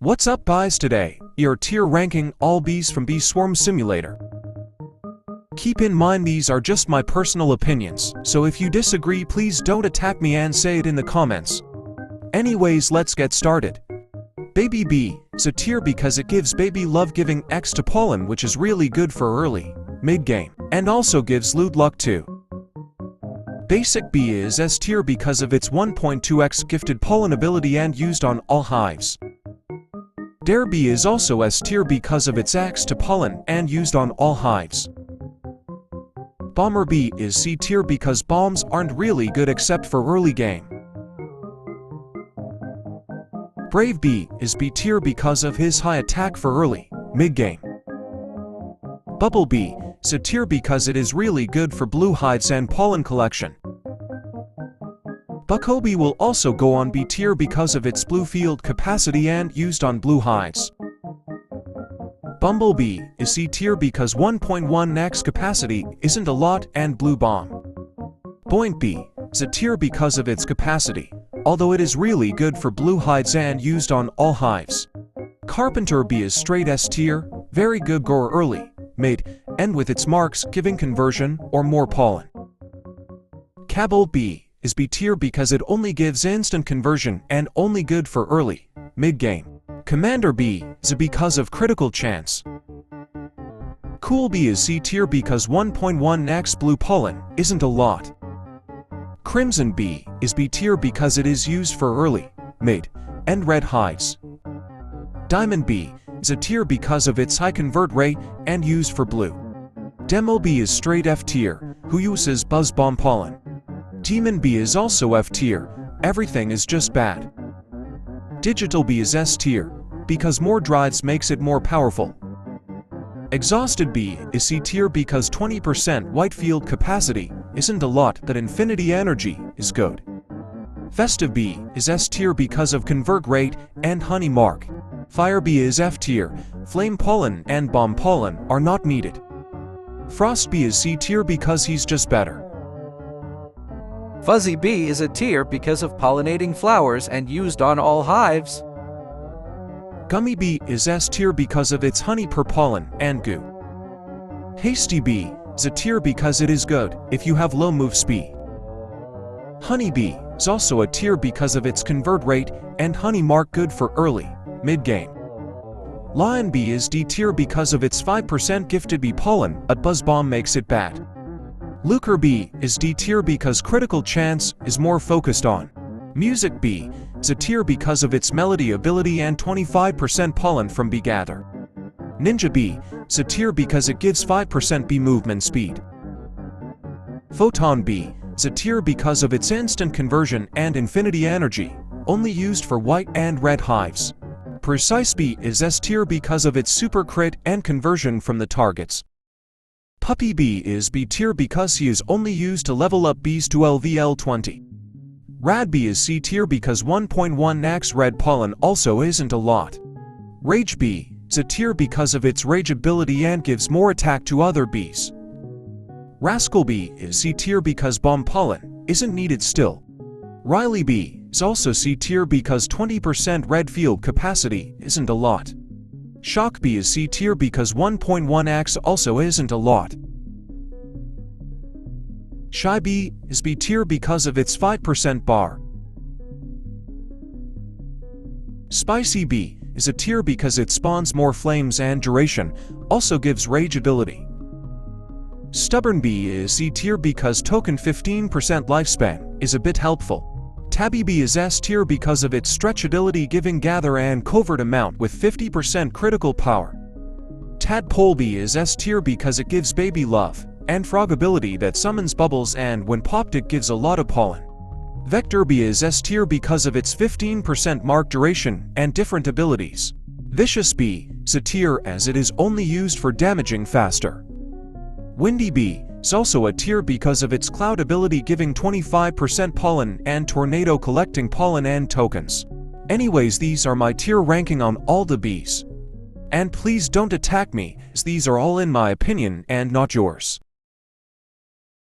What's up guys, today, your tier ranking all bees from Bee Swarm Simulator. Keep in mind these are just my personal opinions, so if you disagree please don't attack me and say it in the comments. Anyways, let's get started. Baby Bee is a tier because it gives baby love giving X to pollen, which is really good for early, mid-game, and also gives loot luck too. Basic Bee is S tier because of its 1.2x gifted pollen ability and used on all hives. Dare Bee is also S tier because of its X to pollen and used on all hives. Bomber Bee is C tier because bombs aren't really good except for early game. Brave Bee is B tier because of his high attack for early, mid-game. Bubble Bee is A tier because it is really good for blue hives and pollen collection. Buckobee will also go on B tier because of its blue field capacity and used on blue hives. Bumblebee is C tier because 1.1x capacity isn't a lot and blue bomb. Boink Bee is a tier because of its capacity, although it is really good for blue hives and used on all hives. Carpenter Bee is straight S tier, very good grower early, mid, and with its marks giving conversion or more pollen. Cabal Bee is B tier because it only gives instant conversion and only good for early, mid-game. Commander Bee is a because of critical chance. Cool Bee is C tier because 1.1x blue pollen isn't a lot. Crimson Bee is B tier because it is used for early, mid, and red hives. Diamond Bee is a tier because of its high convert rate and used for blue. Demo Bee is straight F tier, who uses buzz bomb pollen. Demon Bee is also F tier, everything is just bad. Digital Bee is S tier, because more drives makes it more powerful. Exhausted Bee is C tier because 20% white field capacity isn't a lot, that infinity energy is good. Festive Bee is S tier because of convert rate and honey mark. Fire Bee is F tier, flame pollen and bomb pollen are not needed. Frost Bee is C tier because he's just better. Fuzzy Bee is a tier because of pollinating flowers and used on all hives. Gummy Bee is S tier because of its honey per pollen and goo. Hasty Bee is a tier because it is good if you have low move speed. Honey Bee is also a tier because of its convert rate and honey mark good for early, mid-game. Lion Bee is D tier because of its 5% gifted bee pollen, but buzz bomb makes it bad. Lucre Bee is D tier because critical chance is more focused on. Music Bee is a tier because of its melody ability and 25% pollen from bee gather. Ninja Bee is a tier because it gives 5% bee movement speed. Photon Bee is a tier because of its instant conversion and infinity energy, only used for white and red hives. Precise Bee is S tier because of its super crit and conversion from the targets. Puppy Bee is B tier because he is only used to level up bees to LVL 20. Rad Bee is C tier because 1.1x red pollen also isn't a lot. Rage Bee is a tier because of its rage ability and gives more attack to other bees. Rascal Bee is C tier because bomb pollen isn't needed still. Riley Bee is also C tier because 20% red field capacity isn't a lot. Shock Bee is C tier because 1.1x also isn't a lot. Shy Bee is B tier because of its 5% bar. Spicy Bee is a tier because it spawns more flames and duration, also gives rage ability. Stubborn Bee is C tier because token 15% lifespan is a bit helpful. Tabby Bee is S tier because of its stretchability giving gather and covert amount with 50% critical power. Tadpole Bee is S tier because it gives baby love and frog ability that summons bubbles and when popped it gives a lot of pollen. Vector Bee is S tier because of its 15% mark duration and different abilities. Vicious Bee is a tier as it is only used for damaging faster. Windy Bee is also a tier because of its cloud ability giving 25% pollen and tornado collecting pollen and tokens. Anyways, these are my tier ranking on all the bees. And please don't attack me, as these are all in my opinion and not yours.